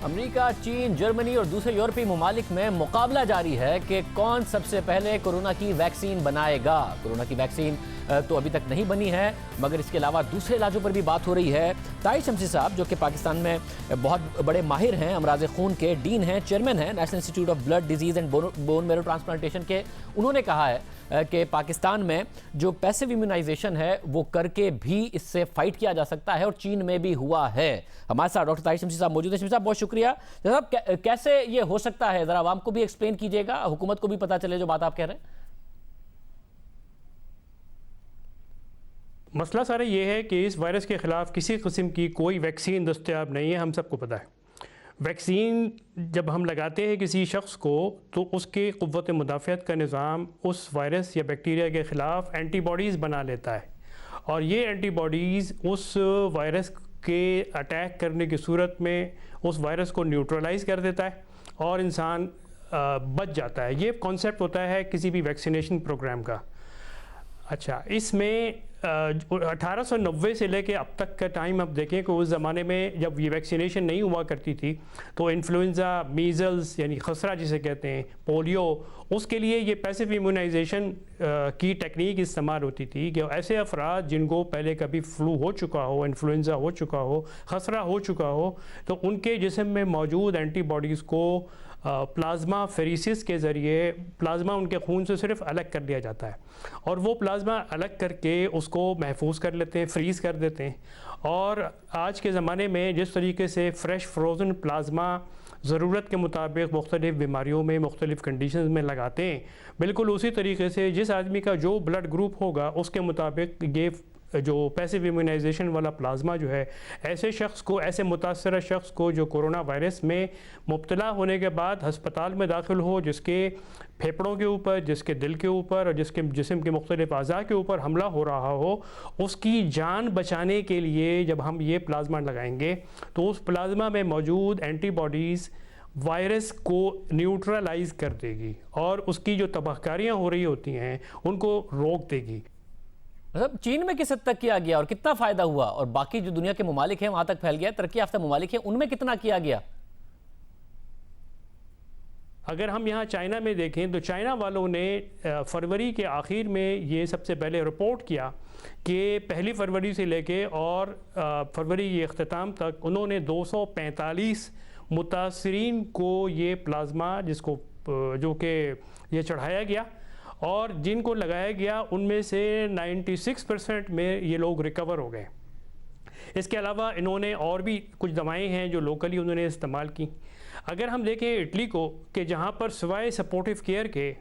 America, चीन, Germany और दूसरे यूरोपीय ममालिक में मुकाबला जारी है कि कौन सबसे पहले कोरोना की वैक्सीन बनाएगा। कोरोना की वैक्सीन तो अभी तक नहीं बनी है, मगर इसके अलावा दूसरे इलाजों पर भी बात हो रही है। ताहिर शमसी साहब, जो कि पाकिस्तान में बहुत बड़े माहिर हैं, अमराज खून के डीन हैं, चेयरमैन हैं national institute of blood disease and bone marrow transplantation के, उन्होंने कहा है कि पाकिस्तान में जो पैसिव इम्यूनाइजेशन है वो करके भी इससे फाइट किया जा सकता है और चीन में भी हुआ है। हमारे साथ डॉक्टर ताहिर शमसी साहब मौजूद हैं। शमसी साहब, बहुत शुक्रिया। साहब, कैसे ये हो सकता है, जरा आवाम को भी एक्सप्लेन कीजिएगा, हुकूमत को भी पता चले जो बात आप कह रहे हैं। मसला सारा ये है कि इस वायरस के ख़िलाफ़ किसी किस्म की कोई वैक्सीन दस्तयाब नहीं है, हम सबको पता है। वैक्सीन जब हम लगाते हैं किसी शख्स को तो उसके क़ुव्वत मुदाफ़ियत का निज़ाम उस वायरस या बैक्टीरिया के ख़िलाफ़ एंटीबॉडीज़ बना लेता है, और ये एंटीबॉडीज़ उस वायरस के अटैक करने की सूरत में उस वायरस को न्यूट्रलाइज़ कर देता है और इंसान बच जाता है। ये कॉन्सेप्ट होता है किसी भी वैक्सीनेशन प्रोग्राम का। अच्छा, इसमें 1890 से लेके अब तक का टाइम अब देखें कि उस ज़माने में जब ये वैक्सीनेशन नहीं हुआ करती थी तो इन्फ्लुएंज़ा, मीज़ल्स यानी खसरा जिसे कहते हैं, पोलियो, उसके लिए ये पैसिव इम्यूनाइजेशन की टेक्निक इस्तेमाल होती थी कि ऐसे अफराद जिनको पहले कभी फ्लू हो चुका हो, इन्फ्लुएंज़ा हो चुका हो, खसरा हो चुका हो, तो उनके जिस्म में मौजूद एंटीबॉडीज़ को प्लाज्मा फेरिसिस के ज़रिए प्लाज्मा उनके खून से सिर्फ अलग कर लिया जाता है, और वो प्लाज्मा अलग करके उसको महफूज कर लेते हैं, फ्रीज़ कर देते हैं। और आज के ज़माने में जिस तरीके से फ़्रेश फ्रोज़न प्लाज्मा ज़रूरत के मुताबिक मुख्तलिफ़ बीमारियों में मुख्तलिफ़ कंडीशन में लगाते हैं, बिल्कुल उसी तरीके से जिस आदमी का जो ब्लड ग्रुप होगा उसके मुताबिक ये जो पैसिव इम्यूनाइजेशन वाला प्लाज्मा जो है ऐसे शख्स को, ऐसे मुतासरा शख्स को जो कोरोना वायरस में मुब्तला होने के बाद हस्पताल में दाखिल हो, जिसके फेफड़ों के ऊपर, जिसके दिल के ऊपर और जिसके जिस्म के मुख्तलिफ अज़ा के ऊपर हमला हो रहा हो, उसकी जान बचाने के लिए जब हम ये प्लाज्मा लगाएंगे तो उस प्लाज्मा में मौजूद एंटीबॉडीज़ वायरस को न्यूट्रलाइज़ कर देगी और उसकी जो तबाहकारियाँ हो रही होती हैं उनको रोक देगी। मतलब चीन में किस हद तक किया गया और कितना फायदा हुआ, और बाकी जो दुनिया के ममालिक हैं वहां तक फैल गया, तरक्की याफ्ता ममालिक हैं उनमें कितना किया गया? अगर हम यहाँ चाइना में देखें तो चाइना वालों ने फरवरी के आखिर में ये सबसे पहले रिपोर्ट किया कि पहली फरवरी से लेके और फरवरी के अख्ताम तक उन्होंने 245 मुतासरीन को ये प्लाज्मा जिसको जो कि ये चढ़ाया गया, और जिनको लगाया गया उनमें से 96% में ये लोग रिकवर हो गए। इसके अलावा इन्होंने और भी कुछ दवाएं हैं जो लोकली उन्होंने इस्तेमाल की। अगर हम देखें इटली को, कि जहाँ पर सिवाय सपोर्टिव केयर के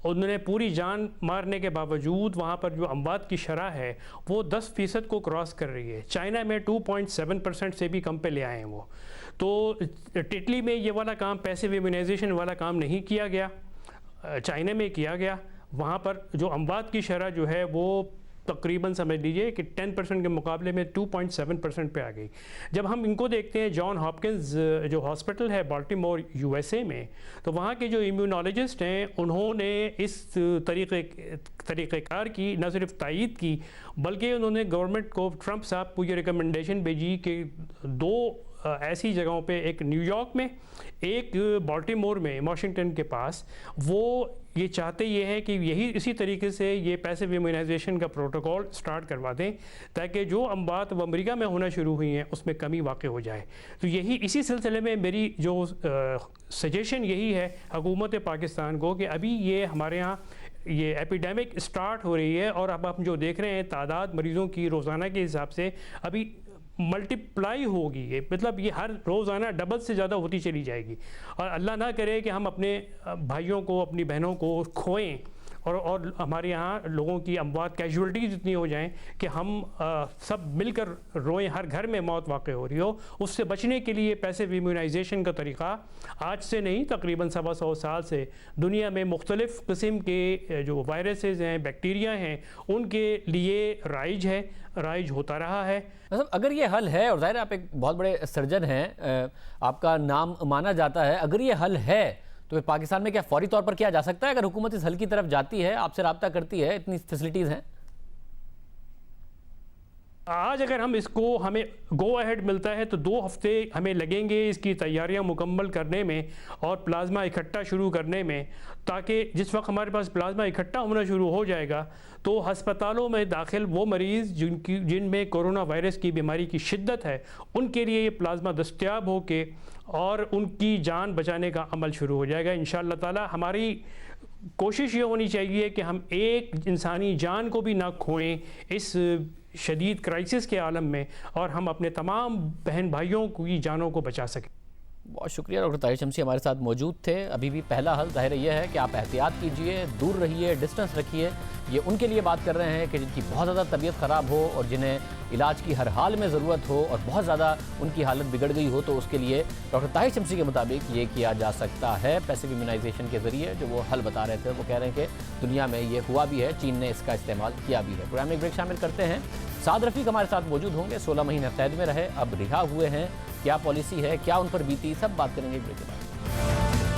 उन्होंने पूरी जान मारने के बावजूद वहाँ पर जो अमवात की शरह है वो 10% को क्रॉस कर रही है। चाइना में 2.7% से भी कम पे ले आए हैं वो। तो इटली में ये वाला काम, पैसिव इम्यूनाइजेशन वाला काम नहीं किया गया, चाइना में किया गया। वहाँ पर जो अमवात की शरह जो है वो तकरीबन समझ लीजिए कि 10% के मुकाबले में 2.7% पे आ गई। जब हम इनको देखते हैं जॉन हॉपकिंस जो हॉस्पिटल है बाल्टीमोर यूएसए में, तो वहाँ के जो इम्यूनोलॉजिस्ट हैं उन्होंने इस तरीक़ेकार की न सिर्फ तायीद की बल्कि उन्होंने गवर्नमेंट को, ट्रंप साहब को ये रिकमेंडेशन भेजी कि 2 ऐसी जगहों पे, एक न्यूयॉर्क में, एक बाल्टीमोर में, वाशिंगटन के पास, वो ये चाहते ये हैं कि यही इसी तरीके से ये पैसिव इम्यूनाइजेशन का प्रोटोकॉल स्टार्ट करवा दें ताकि जो अमवात अब अमेरिका में होना शुरू हुई हैं उसमें कमी वाक़ हो जाए। तो यही इसी सिलसिले में मेरी जो सजेशन यही है हुकूमत पाकिस्तान को कि अभी ये हमारे यहाँ ये एपिडेमिक स्टार्ट हो रही है और अब हम जो देख रहे हैं तादाद मरीज़ों की रोज़ाना के हिसाब से अभी मल्टीप्लाई होगी, ये मतलब ये हर रोज़ाना डबल से ज़्यादा होती चली जाएगी। और अल्लाह ना करे कि हम अपने भाइयों को, अपनी बहनों को खोएं और हमारे यहाँ लोगों की अमवात, कैजुअल्टीज इतनी हो जाएं कि हम सब मिलकर रोएं, हर घर में मौत वाक़ हो रही हो। उससे बचने के लिए पैसिव इम्यूनाइजेशन का तरीक़ा आज से नहीं, तकरीबन 125 साल से दुनिया में मुख्तलिफ़ किस्म के जो वायरसेस हैं, बैक्टीरिया हैं, उनके लिए राइज होता रहा है। मतलब अगर ये हल है, और ज़ाहिर आप एक बहुत बड़े सर्जन हैं, आपका नाम माना जाता है, अगर ये हल है तो पाकिस्तान में क्या फौरी तौर पर किया जा सकता है? अगर हुकूमत इस हल की तरफ जाती है, आपसे राब्ता करती है, इतनी फैसिलिटीज़ हैं। आज अगर हम इसको हमें गो अहेड मिलता है तो 2 हफ्ते हमें लगेंगे इसकी तैयारियां मुकम्मल करने में और प्लाज्मा इकट्ठा शुरू करने में, ताकि जिस वक्त हमारे पास प्लाज्मा इकट्ठा होना शुरू हो जाएगा तो हस्पतालों में दाखिल वो मरीज़ जिनमें कोरोना वायरस की बीमारी की शिद्दत है उनके लिए ये प्लाज्मा दस्तयाब हो के और उनकी जान बचाने का अमल शुरू हो जाएगा इंशाअल्लाह ताला। हमारी कोशिश ये होनी चाहिए कि हम एक इंसानी जान को भी ना खोएं इस शदीद क्राइसिस के आलम में, और हम अपने तमाम बहन भाइयों की जानों को बचा सकें। बहुत शुक्रिया डॉक्टर ताहिर शमसी हमारे साथ मौजूद थे। अभी भी पहला हल ज़ाहिर यह है कि आप एहतियात कीजिए, दूर रहिए, डिस्टेंस रखिए। ये उनके लिए बात कर रहे हैं कि जिनकी बहुत ज़्यादा तबीयत ख़राब हो और जिन्हें इलाज की हर हाल में ज़रूरत हो और बहुत ज़्यादा उनकी हालत बिगड़ गई हो, तो उसके लिए डॉक्टर ताहिर शमसी के मुताबिक ये किया जा सकता है पैसिव इम्यूनाइजेशन के ज़रिए। जो वो हल बता रहे थे वो कह रहे हैं कि दुनिया में ये हुआ भी है, चीन ने इसका इस्तेमाल किया भी है। प्रोग्राम में एक ब्रेक शामिल करते हैं। साद रफ़ीक हमारे साथ मौजूद होंगे। 16 महीने कैद में रहे, अब रिहा हुए हैं। क्या पॉलिसी है, क्या उन पर बीती, सब बात करेंगे एक ब्रेक के बाद।